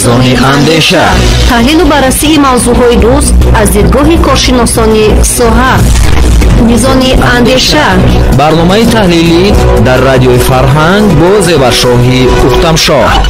میزان اندیشه. تحلیل و بررسی موضوعهای روز از دیدگاه کارشناسان ساحه. میزان اندیشه، برنامه تحلیلی در رادیوی فرهنگ با زیورشاهی اختمشاه.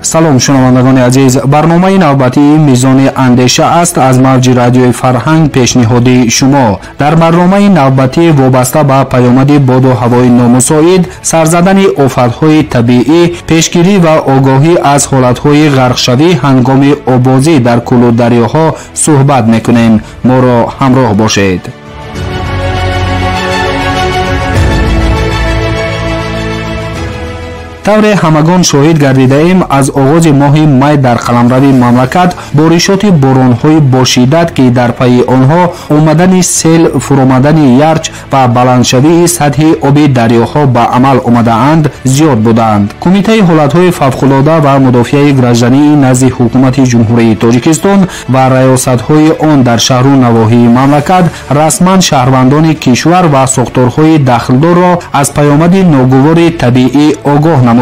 سلام شنوندگان عزیز، برنامه نوبتی میزان اندیشه است از موج رادیوی فرهنگ پیشنهادی شما. در برنامه نوبتی وابسته به پیامد باد و هوای نامساعد، سرزدن آفت‌های طبیعی، پیشگیری و آگاهی از حالت‌های غرقشوی هنگام آبازی در کل دریاها صحبت می‌کنیم. ما را همراه باشید. طور همگان شاهد گردیده ایم از آغاز ماه می در قلمرو مملکت بارشات باران‌های با شدت که در پی آنها آمدن سیل، فرآمدن یرچ و بلندشوی سطح آب دریاها به عمل آمده‌اند زیاد بودند. کمیته حالت‌های فوق‌العاده و مدافع گرجانی نزد حکومت جمهوری تاجیکستان و ریاست‌های آن در شهر و نواحی مملکت رسما شهروندان کشور و ساختارهای دخلدار را از پیامد ناگوار طبیعی آگاه نمودند.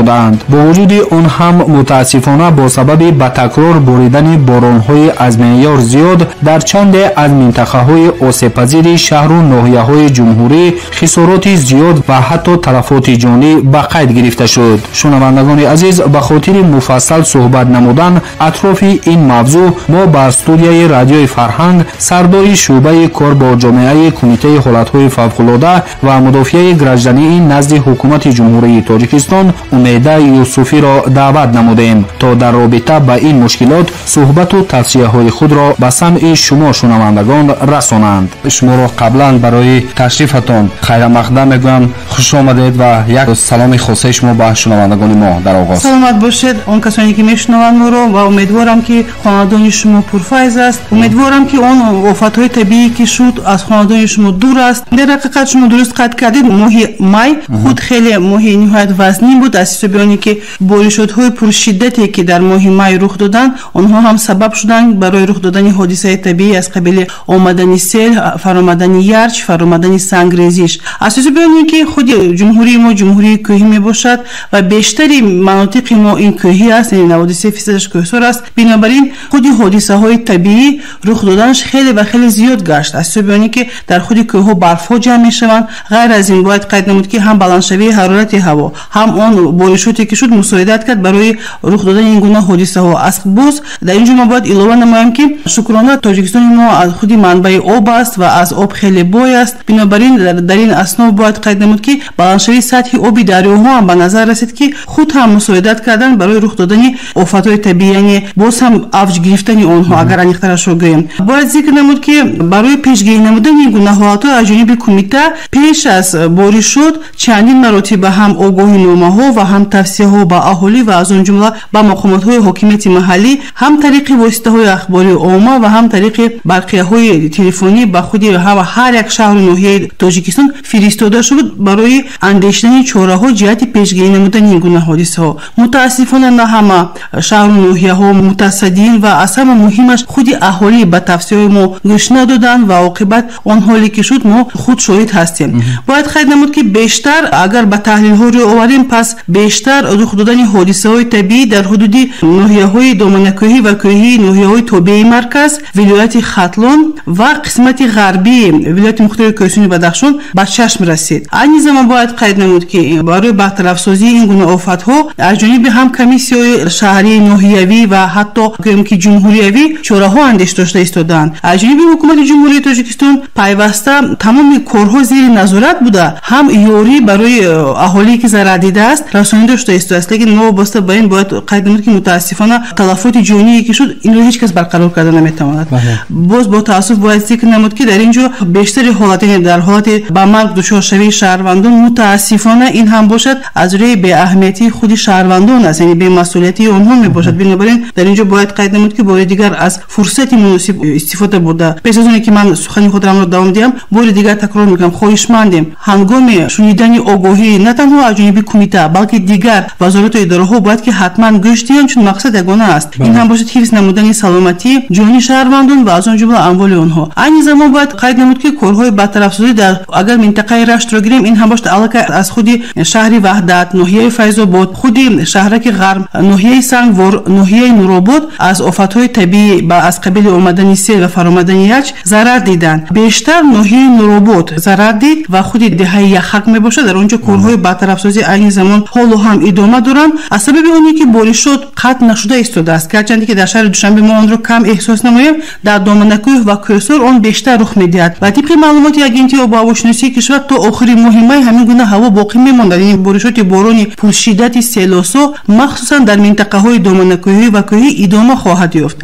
با وجود آن هم متاسفانه با سبب به تکرار باریدن باران‌های از معیار زیاد در چند از منطقه‌های آسیب‌پذیر شهر و ناحیه‌های جمهوری خسارات زیاد و حتی تلفات جانی به قید گرفته شد. شنوندگان عزیز، به خاطر مفصل صحبت نمودن اطراف این موضوع ما با استودیوی رادیوی فرهنگ سردار شعبه کار با جامعه کمیته حالت‌های فوق‌العاده و مدافع گرجانی نزد حکومت جمهوری تاجیکستان امیده یوسفی را دعوت نمودیم تا در رابطه با این مشکلات صحبت و توصیه‌های خود را به سمع شما شنوندگان رسانند. شما را قبلا برای تشریفتان خیر مقدم میگویم. خوش آمدید و یک سلام خاصه شما به شنوندگان ما در آغاز. سلامت باشید آن کسانی که میشنوند ما را و امیدوارم که خاندان شما پرفیض است. امیدوارم که آن آفت‌های طبیعی که شد از خاندان شما دور است. در حقیقت شما درست قید کردید، ماه می خود خیلی ماه نهایت وزنی بود. از بیانی که بارشات‌های پرشدتی که در ماه می رخ دادند آنها هم سبب شدند برای رخ دادن حادثه طبیعی از قبیل آمدن سیل، فرآمدن یرچ، فرآمدن سنگریزش. اساس بیانی که خود جمهوری ما جمهوری کوهی می باشد و بیشتری مناطق ما این کوهی است، یعنی 93% کوهسار است. بنابراین خود حادثه های طبیعی رخ دادنش خیلی و خیلی زیاد گشت. اساس بیانی که در خود کوه ها برف ها جمع می شوند. غیر از این باید قید نمود که هم بلندشوی حرارت هوا، هم آن بارشاتی که شد مساعدت کرد برای رخ دادن این گونه حادثه ها. از باز در اینجا ما باید اضافه نمایم که شکرانه تاجیکستان ما از خودی منبع آب است و از آب خیلی بای است. بنابراین در این اسنا باید قید نمود که بلندشوی سطح آب دریاها هم به نظر رسید که خود هم مساعدت کردن برای رخ دادن آفت‌های طبیعی، یعنی باز هم اوج گرفتن آنها. اگر انیخترش رو گویم باید ذکر نمود که برای پیشگیری نمودن این گونه حالات از جانب کمیته پیش از بارشات چندین مراتب هم آگاهی نامه‌ها و هم توصیه‌ها با اهالی و از آن جمله با مقامات‌های حاکمیت محلی هم طریق واسطه‌های اخباری عامه و هم طریق برقیه‌های تلفنی به خود هر یک شهر و ناحیه تاجیکستان فرستاده شد برای اندیشیدن چاره‌ها جهت پیشگیری نمودن این گونه حادثه‌ها. متاسفانه نه همه شهر و ناحیه‌ها متصدیین و از همه مهمش خود اهالی به توصیه‌های ما گوش ندادند و عاقبت آن حالی که شد ما خود شاهد هستیم. باید خیلی نمود که بیشتر اگر به تحلیل‌ها رو آوریم پس بیشتر رخ دادن حادثه‌های طبیعی در حدود ناحیه‌های دامنه‌کوهی و کوهی، ناحیه‌های تابعی مرکز، ولایت ختلان و قسمت غربی ولایت مختار کوهستانی بدخشان به چشم رسید. این زمان باید قید نمود که برای برطرف سازی این گونه آفت‌ها از جانب هم کمیسیون شهری ناحیوی و حتی که جمهوریوی چاره‌ها اندیش داشته ایستادند. از جانب حکومت جمهوری تاجیکستان پیوسته تمام کارها زیر نظارت بوده، هم یاری برای اهالی که ضرر دیده است رسانیده داشته است. لیکن ما واسه با این باید قید نمود که متاسفانه تلفات جانی که شد این رو هیچ کس برقرار کرده نمیتواند. باز با تاسف باید ذکر نمود که در اینجا بیشتر حالات در حالت با مرگ دچار شوی شهروندان متاسفانه این هم باشد از روی بی اهمیتی خود شهروندان است، یعنی بی مسئولیتی آنها می باشد. بنابراین در اینجا باید قید نمود که بار دیگر از فرصت مناسب استفاده برده. پس از اون که من سخن خودم را دوام دهم بار دیگر تکرار میکنم خواهشمندیم هنگام شنیدن آگاهی نه تنها از جانب کمیته بلکه حالتی دیگر وزارت و اداره‌ها باید که حتما گوش دهند، چون مقصد یگانه است. این هم باشد حفظ نمودن سلامتی جانی شهروندان و از آن جمله اموال آنها. این زمان باید قید نمود که کارهای بدطرف‌سازی در اگر منطقه رشت را گیریم، این هم باشد علاقه از خود شهر وحدت، ناحیه فیض‌آباد، خود شهرک غرب، ناحیه سنگوار، ناحیه نورآباد از آفت‌های طبیعی و از قبیل آمدن سیل و فرآمدن یخ ضرر دیدند. بیشتر ناحیه نورآباد ضرر دید و خود دهه یخک میباشد. در اونجا کارهای بدطرف‌سازی این زمان حالا هم ادامه دارند از سبب اونی که بارشات قطع نشده ایستاده است. گرچه که در شهر دوشنبه ما آن را کم احساس نماییم، در دامنکوه و کوهسار آن بیشتر رخ میدهد و طبق معلومات اگنتی آب و هواشناسی کشور تا آخر ماه می همین گونه هوا باقی میماند. این بارشات بارانی پرشدت سیلاسا مخصوصا در منطقه های دامنکوهی و کوهی ادامه خواهد یافت.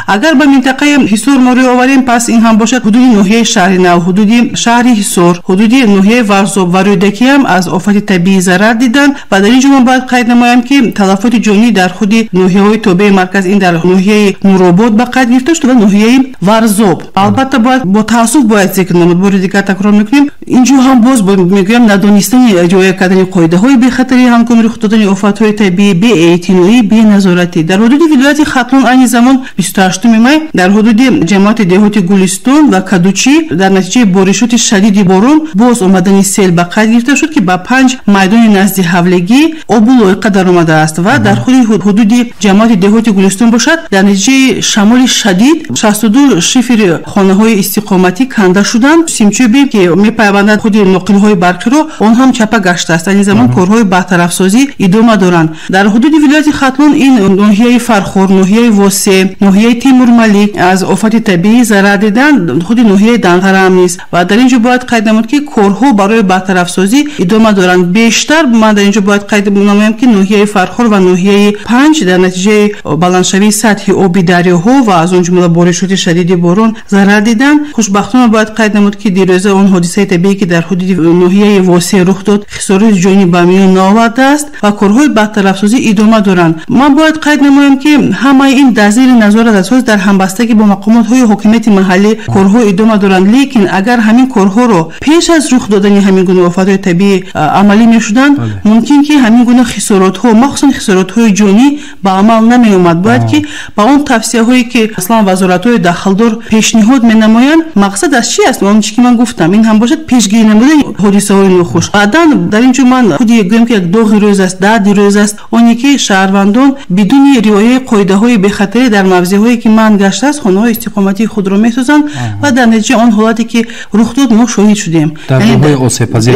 اگر به منطقه حصار ما روی آوریم، پس این هم باشد حدود ناحیه شهر نو، حدود شهر حصار، حدود ناحیه ورزاب و رودکی هم از آفات طبیعی ضرر دیدن و در اینجا من باید قید نمایم که تلفات جانی در خود ناحیه‌های توبه مرکز این در ناحیه نورآباد به قید گرفته شده و ناحیه ورزاب. البته باید با تاسف باید ذکر نمود، بار دیگر تکرار میکنیم، اینجا هم باز میگویم ندانستن اجرای کردن قاعده‌های بی خطری هنگام رخ دادن آفت‌های طبیعی، بی اعتنایی، بی نظارتی. در حدود ولایت ختلون این زمان 28 می در حدود جماعت دهات گلستان و کدوچی در نتیجه بارشات شدید باران باز آمدن سیل به قید گرفته شد که با 5 میدان نزد حولگی آب لایقه در آمده است و در خود حدود جماعت دهات گلستان باشد در نتیجه شمال شدید 62 شифر خانه‌های استقامتی کنده شدند. سیمچوبی که میپیوندد خود نقل‌های برقی را آن هم چپه گشته است. این زمان کارهای برطرف‌سازی ادامه دارند. در حدود ولایت ختلون این ناحیه فرخور، ناحیه واسع، ناحیه تیمور ملیک از آفات طبیعی ضرر دیدند. خود ناحیه دنغره هم نیست و در اینجا باید قید نمود که کارها برای برطرف‌سازی ادامه دارند. بیشتر من در اینجا باید قید نمایم که ناحیه فرخور و ناحیه 5 در نتیجه بلندشوی سطح آبی دریاها و از اون جمله بارشات شدید باران ضرر دیدند. خوشبختانه باید قید نمود که دیروز اون حادثه طبیعی که در حدود ناحیه واسع رخ داد خسارات جانی به میان نآورده است و کارهای برطرف‌سازی ادامه دارند. من باید قید نمایم که همه این در زیر نظارت است، در همبستگی با مقامات حکومت محلی کارها ادامه دارند. لیکن اگر همین کارها رو پیش از رخ دادن همین گونه آفت‌های طبیعی عملی می‌شدند، ممکن که همین گونه خسارات‌ها مخصوصا خسارات‌های جانی به عمل نمی اومد. باید که با اون توصیه‌هایی که اصلا وزارت‌های داخلدار پیشنهاد می‌نمایند، مقصد از چی است؟ اون چیزی که من گفتم این هم باشد پیشگیری نمودن حادثه‌های ناخوش. بعداً در اینجا من خودی گویم که یک دو روز است، 10 روز است، اونی که شهروندان بدون رعایت قاعده‌های به خطر در موضع‌هایی که من گشته است خانه‌های استقامتی خود را می‌سازند و در نتیجه آن حالتی که رخ داد ما شاهد شدیم. در نوع آسیب‌پذیر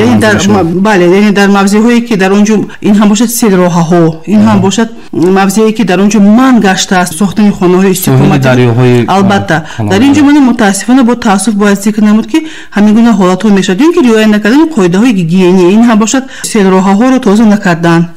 بله، یعنی در موضع‌هایی که در اونجا این هم باشد سیل راه‌ها، این هم باشد موضعی که در اونجا من گشته است ساختن خانه‌های استقامتی. البته در اینجا من متاسفانه با تاسف باید ذکر نمود که همین گونه حالت‌ها میشد که رعایت نکردن قاعده‌های گیگینی این هم باشد سیل راه‌ها رو تازه نکردن،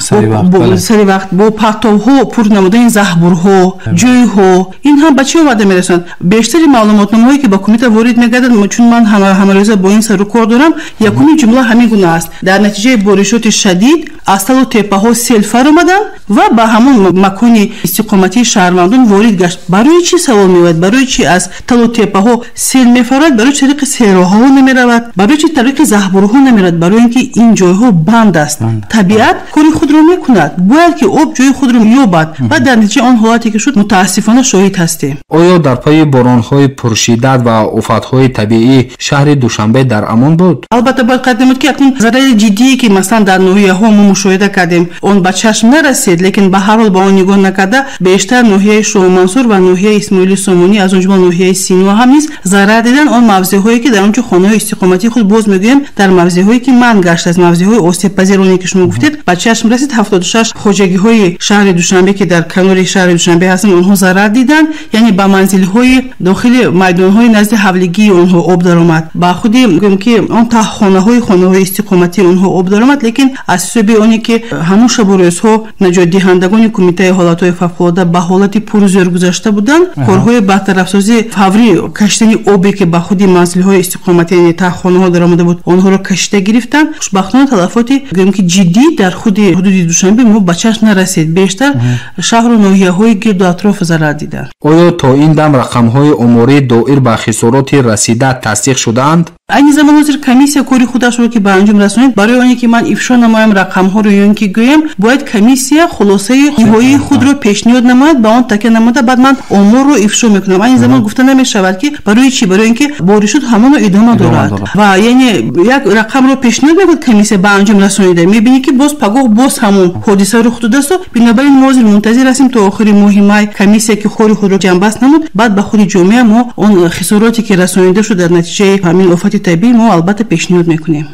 سری وقت با پرتوها پر نمودن زهبورها، جوی‌ها، این هم به چی اومده میرسند؟ بیشتری معلوماتنامه‌ای که با کمیته وارد میگردن، چون من همه روزه با این سر و کار دارم، یکمی جمله همین گونه است. در نتیجه بارشات شدید از تل و تپه‌ها سیل فرآمدن و به همون مکان استقامتی شهروندان وارد گشت. برای چی سوال می‌آید؟ برای چی از تل و تپه‌ها سیل می‌فرآید؟ برای چه طریق سیراها نمی‌رود؟ برای چه طریق زهبورها نمی‌رود؟ برای اینکه این جای‌ها بند است. طبیعت کاری خود را می‌کند. باید که آب جای خود را یابد و در نتیجه آن حالتی که شد متأسفانه شاهد هستیم. آیا در پی باران‌های پرشدت و آفت‌های طبیعی شهر دوشنبه در امان بود؟ البته باید قید نمود که اکنون ضرر جدی که مثلا در ناحیه‌ها ما مشاهده کردیم اون به چشم نرسید، لیکن به هر حال با آن نگاه نکرده بیشتر ناحیه شاه منصور و ناحیه اسماعیل سامانی از اون جمله ناحیه سینوا هم نیز ضرر دیدن. آن موضع‌هایی که در اونجا خانه‌های استقامتی خود باز میگویم در موضع‌هایی که من گشت از موضع‌های آسیب‌پذیرانی که شما گفتید به چشم رسید 76 خواجگی‌های شهر دوشنبه که در کنار شهر دوشنبه هستند اونها ضرر دیدن، یعنی به منزل‌های داخل میدان‌های نزد حولگی اونها آب درآمد. با خودی میگم که اون تا خانه‌های استقامتی اونها آب درآمد، لیکن از سبب اونی که همون شب و روزها نجات دهندگان کمیته حالات‌های فوق‌العاده به حالت پرزور گذاشته بودند، کارهای برطرف‌سازی فوری کشتن آبی که به خودی منزل‌های استقامتی یعنی تا خانه‌ها درآمده بود اونها رو کشته گرفتن. خوشبختانه تلفاتی میگم که جدی در خود حدود دوشنبه ما به چشم نرسید، بیشتر شهر و ناحیه‌های گرد و اطراف ضرر دیدند. آیا تا این دم رقم‌های آماری دایر به خسارات رسیده تصدیق شدند؟ این زمان وزیر کمیسیا کاری خودش رو که به انجام رسونید برای آنی که من افشا نمایم رقم‌ها رو ё ки гӯям бояд комиссия хулосаи ниҳоии худро пешниҳод намояд, ба он такя намуда баъд ман оморро ифшо мекунам. Ин замон гуфта намешавад ки барои чӣ? Барои ин ки боришот ҳамоно идома дорад ва яъне як рақамро пешниҳод мекунад комиссия ба анҷом расонида, мебинӣ ки боз пагоҳ боз ҳамон ҳодиса рух додасту. Бинобар ин мо ҳозир мунтазир ҳастем то охири моҳи май комиссия ки хори худро ҷамъбаст намуд, баъд ба худи ҷомеа мо он хисороте ки расонида шуд дар натиҷаи ҳамин офати табиӣ мо албатта пешниҳод мекунем.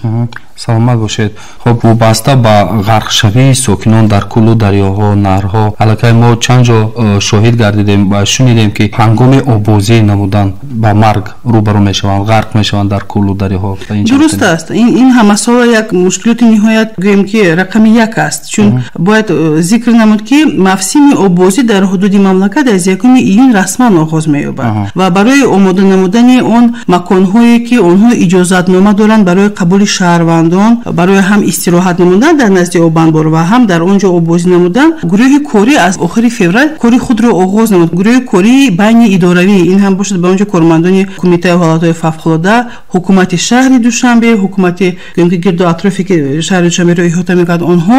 саломат бошед. Хоб вобаста ба ғарқшавии сокинон дар куллу дарёҳо, наҳрҳо аллакай мо чанд ҷо шоҳид гардидем ва шунидем ки ҳангоми обозӣ намудан ба марг рӯбарӯ мешаванд, ғарқ мешаванд дар куллу дарёҳо. дуруст аст. ин ҳама сола як мушкилоти ниҳоят гӯем ки рақами як аст, чун бояд зикр намуд ки мавсими обозӣ дар ҳудуди мамлакат аз 1 июн расман оғоз меёбад ва барои омода намудани он маконҳое ки онҳо иҷозатнома доранд барои қабули шаҳрвандон, барои ҳам истироҳат намудан дар назди обанбор ва ҳам дар он ҷо обозӣ намудан, гурӯҳи корӣ аз охири феврал кори худро оғоз намуд. гурӯҳи кории байни идоравӣ, ин ҳам бошад ба он ҷо кормандони кумитаи ҳолатҳои фавқулода, ҳукумати шаҳри Душанбе, ҳукумати гӯем ки гирду атрофи ки шаҳри Душанберо иҳота мекунад онҳо,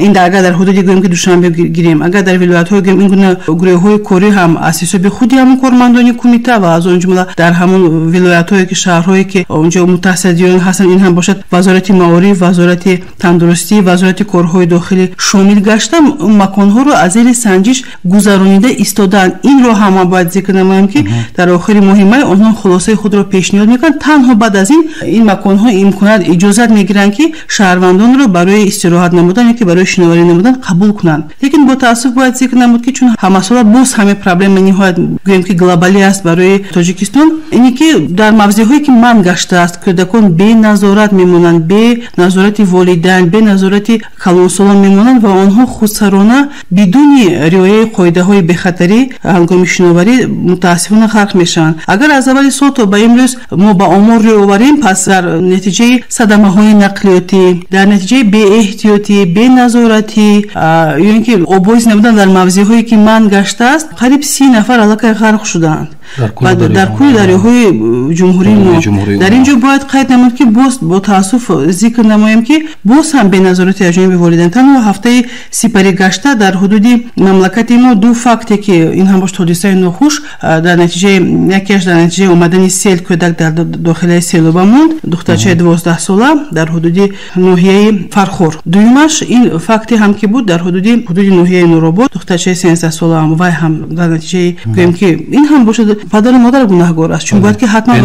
ин агар дар ҳудуди гӯем ки Душанбе гирем, агар дар вилоятҳои гӯем ин гуна гурӯҳҳои корӣ ҳам аз ҳисоби худи ҳамон кормандони кумита ва аз он ҷумла дар ҳамон вилоятҳое ки шаҳрҳое ки он ҷо мутаассисиён ҳастанд, ин ҳам бошад вазорати маориф, вазорати тандурустӣ, вазорати корҳои дохилӣ шомил гашта маконҳоро аз зери санҷиш гузаронида истодаанд. Инро ҳам бояд зикр намоям ки дар охири моҳи май онҳо хулосаи худро пешниҳод мекунанд. Танҳо баъд аз ин маконҳо имконат иҷозат мегиранд ки шаҳрвандонро барои истироҳат намудан ё ки барои шиноварӣ намудан қабул кунанд. Лекин бо таассуф бояд зикр намуд ки чун ҳамасола боз ҳамин проблема ниҳоят гӯем ки глобалӣ аст барои Тоҷикистон, ине ки дар мавзеъҳое ки манъ гаштааст кӯдакон беназорат мемонанд, беназорати волидайн, беназорати калонсолон мемонанд ва онҳо худсарона бидуни риояи қоидаҳои бехатарӣ ҳангоми шиноварӣ мутаассифона ғарқ мешаванд. Агар аз аввали сол то ба имрӯз мо ба омор риоварем, пас дар натиҷаи садамаҳои нақлиётӣ, дар натиҷаи беэҳтиётӣ, беназоратӣ ё ин ки обоз намудан дар мавзеъҳое ки манъ гаштааст, қариб 30 нафар аллакай ғарқ шуданд дар кӯли дарёҳои ҷумҳурии мо. дар ин ҷо бояд қайд намуд ки боз бо таассуф зикр намоем ки боз ҳам беназорати аз ҷониби волидайн. Танҳо ҳафтаи сипарӣ гашта дар ҳудуди мамлакати мо ду факте ки ин ҳам бошад ҳодисаи нохуш дар натиҷаи якеаш дар натиҷаи омадани сел кӯдак дар дохилаи селоба монд, духтарчаи 12 сола дар ҳудуди ноҳияи Фархор. дуюмаш ин факте ҳам ки буд дар ҳудуди ноҳияи Нуробод, духтарчаи 13 сола вай ҳам дар натиҷаи гӯем ки ин ҳам бошад падару модар гунаҳгор аст, чун бояд ки ҳатман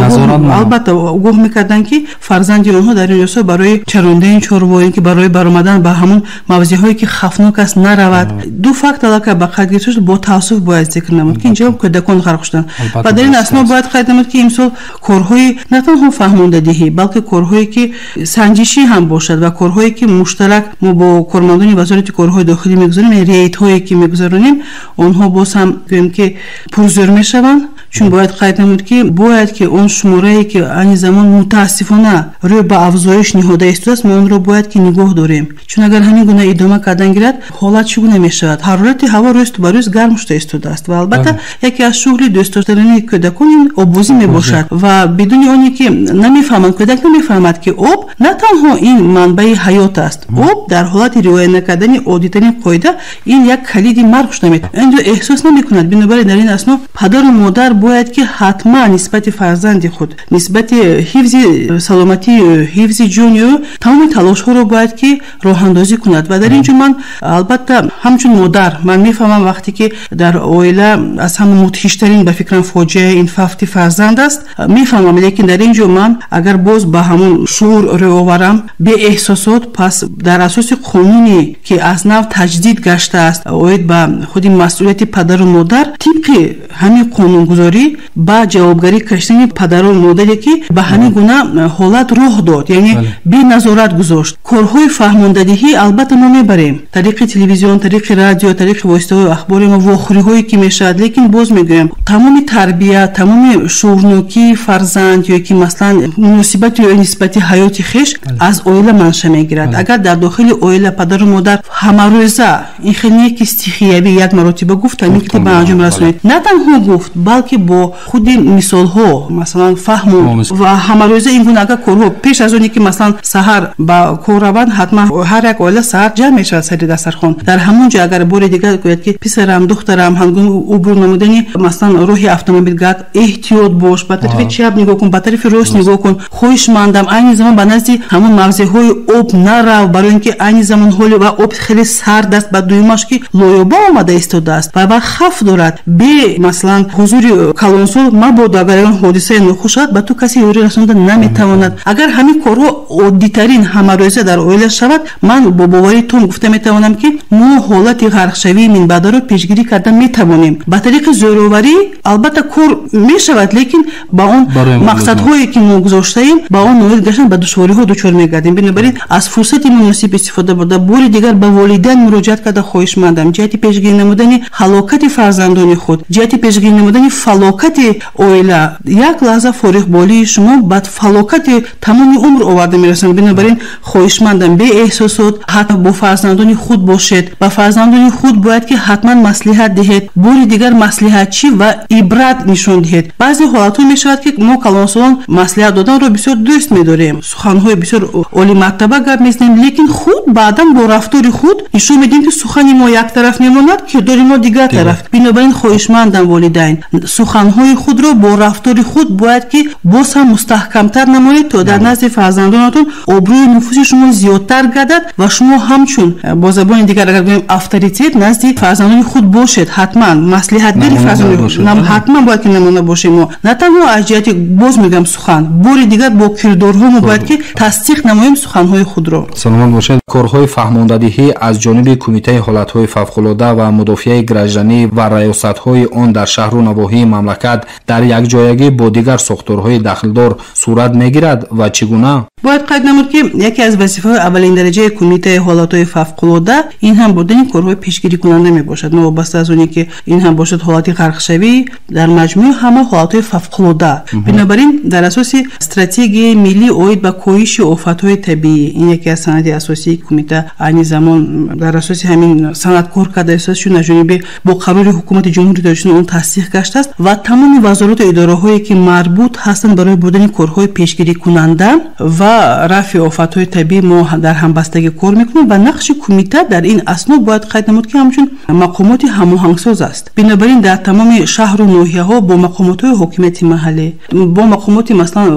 албатта огоҳ мекарданд ки фарзанди онҳо дар ин рӯзҳо барои чарондани чорвоӣ ки барои баромадан ба ҳамон мавзеъҳое ки хафнок аст наравад. ду факт аллакай ба қайд гирифта шуд, бо таассуф бояд зикр намуд ки инҷо кӯдакон ғарқ шуданд. ва дар ин асно бояд қайд намуд ки имсол корҳои на танҳо фаҳмондадиҳӣ, балки корҳое ки санҷишӣ ҳам бошад ва корҳое ки муштарак мо бо кормандони вазорати корҳои дохилӣ мегузорем, рейдҳое ки мегузаронем, онҳо боз ҳам гӯем ки пурзӯр мешаванд. чун бояд қайд намуд ки бояд ки он шуморае ки айни замон мутаассифона рӯй ба афзоиш ниҳода истодааст, мо онро бояд ки нигоҳ дорем. чун агар ҳамин гуна идома кардан гирад, ҳолат чӣ гуна мешавад? ҳарорати ҳаво рӯзту ба рӯз гарм шуда истодааст ва албатта яке аз шуғли дӯстдоштарани кӯдакон ин обозӣ мебошад ва бидуни оне ки намефаҳмад, кӯдак намефаҳмад ки об на танҳо ин манбаи ҳаёт аст. об дар ҳолати риоя накардани оддитарин қоида ин як калиди марг шуда метавонад. инҷо эҳсос намекунад. бинобар дар ин асно падару модар бояд ки ҳатман нисбати фарзанди худ, нисбати ҳифзи саломатии ҳифзи ҷони ӯ тамоми талошҳоро бояд ки роҳандозӣ кунад. ва дар ин ҷо ман албатта ҳамчун модар ман мефаҳмам вақте ки дар оила аз ҳама мудҳиштарин ба фикрам фоҷиаи ин фавти фарзанд аст, мефаҳмам. лекин дар ин ҷо ман агар боз ба ҳамон шуъур рӯоварам беэҳсосот, пас дар асоси қонуне ки аз нав таҷдид гаштааст оид ба худи масъулияти падару модар, тибқи ҳамин қонунгузорӣ ба ҷавобгарӣ кашидани падару модаре ки ба ҳамин гуна ҳолат роҳ дод, яъне беназорат гузошт. корҳои фаҳмондадиҳӣ албатта мо мебарем тариқи телевизион, тариқи радио, тариқи воситаҳои ахбори мо, вохӯриҳое ки мешавад. лекин боз мегӯям тамоми тарбия, тамоми шуурнокии фарзанд ё ки маслан муносибати ё нисбати ҳаёти хеш аз оила манша мегирад. агар дар дохили оила падару модар ҳамарӯза ин хеле не ки стихиявӣ як маротиба гуфт ҳамин ки ба анҷом расонид, на танҳо гуфт, балки ки бо худи мисолҳо масалан фаҳму ва ҳамарӯза ин гуна агар корҳо пеш аз оне ки масалан саҳар ба кор раванд ҳатман ҳар як оила саҳар ҷамъ мешавад сари дастархон дар ҳамон ҷо агар бори дигар гӯяд ки писарам духтарам ҳангоми убур намудани масалан роҳи автомобил гад эҳтиёт бош ба тарафи чап нигоҳ кун ба тарафи рост нигоҳ кун хоҳишмандам айни замон ба назди ҳамон мавзеъҳои об нарав барои ин ки айни замон ҳоли ва об хеле сард аст ба дуюмаш ки лоёба омада истодааст ва хаф дорад бе масалан ҳузури калонсол мабодо агар он ҳодисаи нохуш шавад ба ту каси ёрӣ расонида наметавонад агар ҳамин корҳо оддитарин ҳамарӯза дар оила шавад ман бо боварии том гуфта метавонам ки мо ҳолати ғарқшавии минбаъдаро пешгирӣ карда метавонем ба тариқи зӯроварӣ албатта кор мешавад лекин ба он мақсадҳое ки мо гузоштаем ба он ноил гашта ба душвориҳо дучор мегардем бинобар ин аз фурсати муносиб истифода бурда бори дигар ба волидайн муроҷиат карда хоҳишмандам ҷиҳати пешгирӣ намудани ҳалокати фарзандони худ ҷиҳати пешгирӣ намудани фалокати оила як лаҳза фориғболии шумо ба фалокати тамоми умр оварда мерасонад бинобар ин хоҳишмандам беэҳсосот ҳатто бо фарзандони худ бошед ба фарзандони худ бояд ки ҳатман маслиҳат диҳед бори дигар маслиҳатчӣ ва ибрат нишон диҳед баъзе ҳолатҳо мешавад ки мо калонсолон маслиҳат доданро бисёр дӯст медорем суханҳои бисёр олимартаба гап мезанем лекин худ баъдан бо рафтори худ нишон медиҳем ки сухани мо як тараф мемонад кирдори мо дигар тараф бинобар ин хоҳишмандам волидайн суханҳои худро бо рафтори худ бояд ки боз ҳам мустаҳкамтар намоед то дар назди фарзандонатон обрӯи нуфузи шумо зиёдтар гардад ва шумо ҳамчун бо забони дигар агар гӯем авторитет назди фарзандони худ бошед ҳатман маслиҳатгари фарзандон ҳатман бояд ки намуна бошем мо на танҳо аз ҷиҳати боз мегӯям сухан бори дигар бо кирдорҳо мо бояд ки тасдиқ намоем суханҳои худро саломат бошед корҳои фаҳмондадиҳӣ аз ҷониби кумитаи ҳолатҳои фавқулода ва мудофиаи гражданӣ ва раёсатҳои он дар шаҳру навоҳии мамлакат дар якҷоягӣ бо дигар сохторҳои дахлдор сурат мегирад ва чӣ гуна бояд қайд намуд ки яке аз вазифаҳои аввалиндараҷаи кумитаи ҳолатҳои фавқулода ин ҳам бурдани корҳои пешгирикунанда мебошад новобаста аз оне ки ин ҳам бошад ҳолати ғарқшавӣ дар маҷмӯи ҳама ҳолатҳои фавқулода бинобар ин дар асоси стратегияи миллӣ оид ба коҳиши офатҳои табиӣ ин яке аз санади асосии кумита айни замон дар асоси ҳамин санад кор карда эҳсосшуд аз ҷониби бо қарори ҳукумати ҷумҳури тоҷикистон он тасдиқ гашт ва тамоми вазорату идораҳое ки марбут ҳастанд барои бурдани корҳои пешгирикунанда ва рафъи офатҳои табиӣ мо дар ҳамбастагӣ кор мекунем ва нақши кумита дар ин асноб бояд қайд намуд ки ҳамчун мақомоти ҳамоҳангсоз аст бинобар ин дар тамоми шаҳру ноҳияҳо бо мақомотҳои ҳокимияти маҳаллӣ бо мақомоти масалан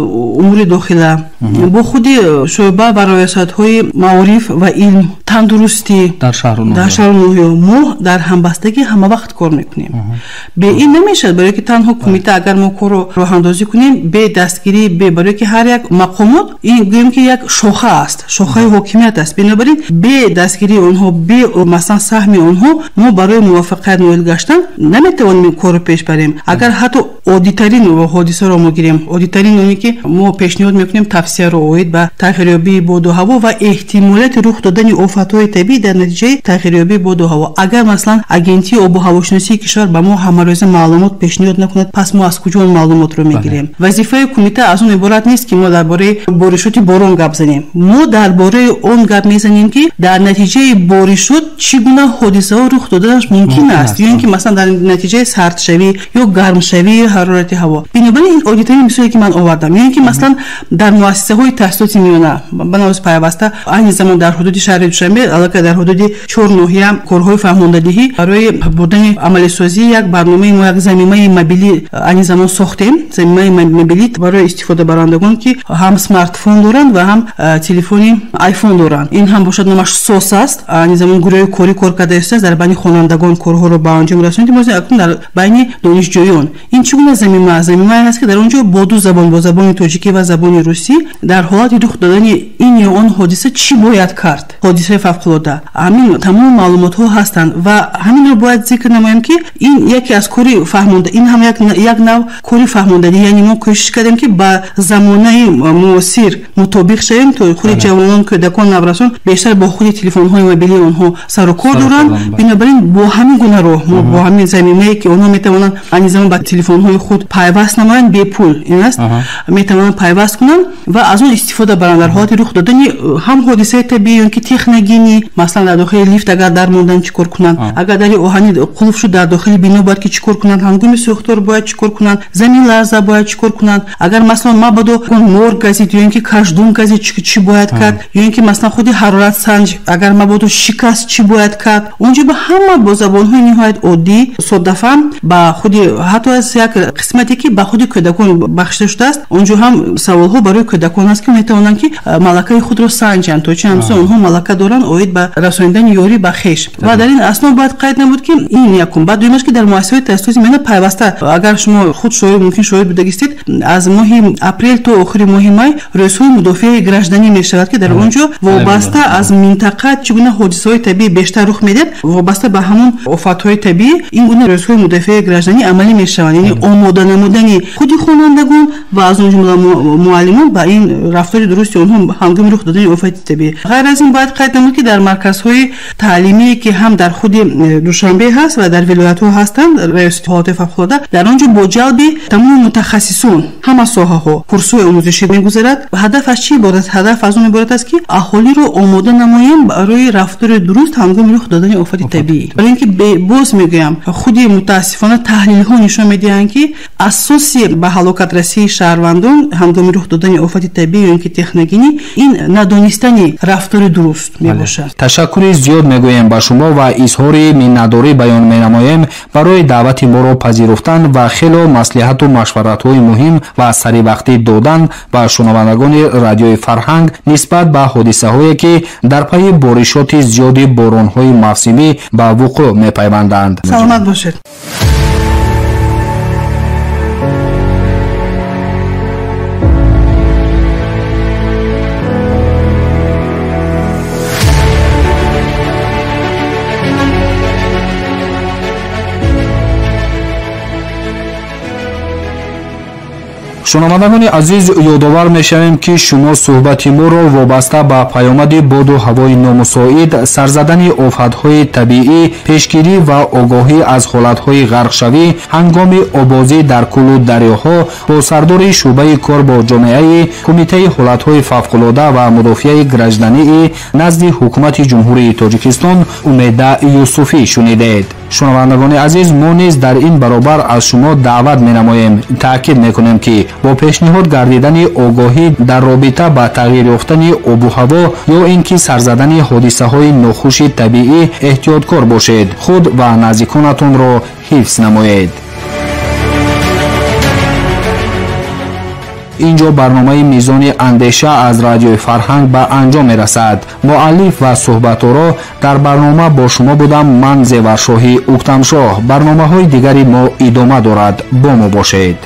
умури дохила бо худи шӯъба ва раёсатҳои маориф ва илм тандурустӣ дар шаҳру ноҳиё мо дар ҳамбастагӣ ҳамавақт кор мекунем бе ин намешавад барое ки танҳо кумита агар мо корро роҳандозӣ кунем бе дастгирӣ бе барое ки ҳар як мақомот ин гӯем ки як шоха аст шохаи ҳокимият аст бинобар ин бе дастгирии онҳо бе масалан саҳми онҳо мо барои муваффақият ноил гаштан наметавонем корро пеш барем агар ҳатто оддитарин ҳодисаро мо гирем оддитарин оне ки мо пешниҳод мекунем тавсияро оид ба тағйирёбии боду ҳаво ва эҳтимолияти рух додани офатҳои табиӣ дар натиҷаи тағйирёбии боду ҳаво агар масалан агентии обу ҳавошиносии кишвар ба мо ҳамарӯза маълумот пешниҳод накунад пас мо аз куҷо он маълумотро мегирем вазифаи кумита аз он иборат нест ки мо дар бораи боришоти борон гап занем мо дар бораи он гап мезанем ки дар натиҷаи боришот чӣ гуна ҳодисаҳо рух доданаш мумкин аст ё ин ки масалан дар натиҷаи сардшавӣ ё гармшавии ҳарорати ҳаво бинобар ин оддитарин мисоле ки ман овардам ё ин ки масалан дар муассисаҳои таҳсилоти миёна ба навз пайваста айни замон дар ҳудуди шаҳри душанбе аллакай дар ҳудуди 4 ноҳия корҳои фаҳмондадиҳӣ барои бурдани амалисозии як барномаи мо як замимаи мобилӣ айни замон сохтем замимаи мобилӣ барои истифодабарандагон ки ҳам смартфон доранд ва ҳам телефони айфон доранд ин ҳам бошад номаш сос аст айни замон гурӯҳи корӣ кор карда истояст дар байни хонандагон корҳоро ба анҷом расониди мо акун дар байни донишҷӯён ин чӣ гуна замимае ҳаст ки дар он ҷо бо ду забон бо забони тоҷикӣ ва забони русӣ дар ҳолати рух додани ин ё он ҳодиса чӣ бояд кард ҳодисаи фавқулода ҳамин тамоми маълумотҳо ҳастанд ва ҳаминро бояд зикр намоем ки ин яке аз кори фаҳмонда ин ҳам як нав кори фаҳмондагӣ яъне мо кӯшиш кардем ки ба замонаи муосир мутобиқ шавем то худи ҷавонон кӯдакон наврасон бештар бо худи телефонҳои мобилии онҳо сару кор доранд бинобар ин бо ҳамин гуна роҳ мо бо ҳамин замимае ки онҳо метавонанд айни замон ба телефонҳои худ пайваст намоянд бепул ин аст метавонанд пайваст кунанд ва аз он истифода баранд дар ҳолати рух додани ҳам ҳодисаи табиӣ ё ин ки техногенӣ масалан дар дохили лифт агар дар мондан чӣ кор кунанд агар дари оҳани қулф шуд дар дохили бино бояд ки чӣ кор кунанд ҳангоми сӯхтор бояд чикор кунанд, заминларза бояд чикор кунанд. Агар маслан мабодо мор газид ё ин ки кашдум газид чӣ бояд кард, ё ин ки маслан худи ҳароратсанҷ агар мабодо шикаст чӣ бояд кард. Онҷо ба ҳама бо забонҳои ниҳоят оддӣ соддафам ба худи ҳатто аз як қисмате ки ба худи кӯдакон бахшида шудааст, онҷо ҳам саволҳо барои кӯдакон аст ки метавонанд ки малакаи худро санҷанд то чӣ ҳамсо онҳо малака доранд оид ба расонидани ёрӣ ба хеш. Ва дар ин асноб бояд қайд намуд ки ин якум. Баъд дуюмаш ки дар муассисаҳои таҳсисоти меҳнат пайваста агар шумо худ мумкин шоҳид будагистед, аз моҳи апрел то охири моҳи май рӯзҳои мудофиаи гражданӣ мешавад ки дар онҷо вобаста аз минтақа чӣ гуна ҳодисаҳои табиӣ бештар рух медиҳад, вобаста ба ҳамон офатҳои табиӣ ин гуна рӯзҳои мудофиаи гражданӣ амалӣ мешаванд. Яъне омода намудани худи хонандагон ва аз он ҷумла муаллимон ба ин рафтори дурусти онҳо ҳангоми рух додани офати табиӣ. ғайр аз ин бояд қайд намуд ки дар марказҳои таълимие ки ҳам дар худи душанбе ҳаст ва дар вилоятҳо ҳастанд раёсати ҳолати фавқулода, дар онҷо бо ҷалби тамоми мутахассисон ҳама соҳаҳо курсҳои омӯзишӣ мегузарад. Ҳадаф аз чӣ иборат? Ҳадаф аз он иборат аст ки аҳолиро омода намоем барои рафтори дуруст ҳангоми рух додани офати табиӣ. барои ин ки боз мегӯям худи мутаассифона таҳлилҳо нишон медиҳанд ки асоси ба ҳалокатрасии шаҳрвандон ҳангоми рух додани офати табиӣ ё ин ки техногенӣ ин надонистани рафтори дуруст мебошад. ташаккури зиёд мегӯем ба шумо ва изҳори миннатдорӣ баён менамоем барои даъвати моро пазируфтан ва хело маслиҳату машваратҳои муҳим ва саривақтӣ додан ба шунавандагони радиои Фарҳанг нисбат ба ҳодисаҳое ки дар пайи боришоти зиёди боронҳои мавсимӣ ба вуқӯъ мепайванданд. саломат бошед. шунавандагони азиз, ёдовар мешавем ки шумо суҳбати моро вобаста ба паёмади боду ҳавои номусоид, сарзадани офатҳои табиӣ, пешгирӣ ва огоҳӣ аз ҳолатҳои ғарқшавӣ ҳангоми обозӣ дар кӯлу дарёҳо бо сардори шӯъбаи кор бо ҷомеаи кумитаи ҳолатҳои фавқулода ва мудофиаи граждании назди ҳукумати ҷумҳурии Тоҷикистон Умеда Юсуфӣ шунидед. шунавандагони азиз, мо низ дар ин баробар аз шумо даъват менамоем, таъкид мекунем ки бо пешниҳод гардидани огоҳӣ дар робита ба тағйир ёфтани обу ҳаво ё ин ки сарзадани ҳодисаҳои нохуши табиӣ эҳтиёткор бошед, худ ва наздиконатонро ҳифз намоед. инҷо барномаи мизони андеша аз радиои Фарҳанг ба анҷом мерасад. муаллиф ва суҳбаторо дар барнома бо шумо будам ман Зеваршоҳӣ Уктамшоҳ. барномаҳои дигари мо идома дорад. бо мо бошед.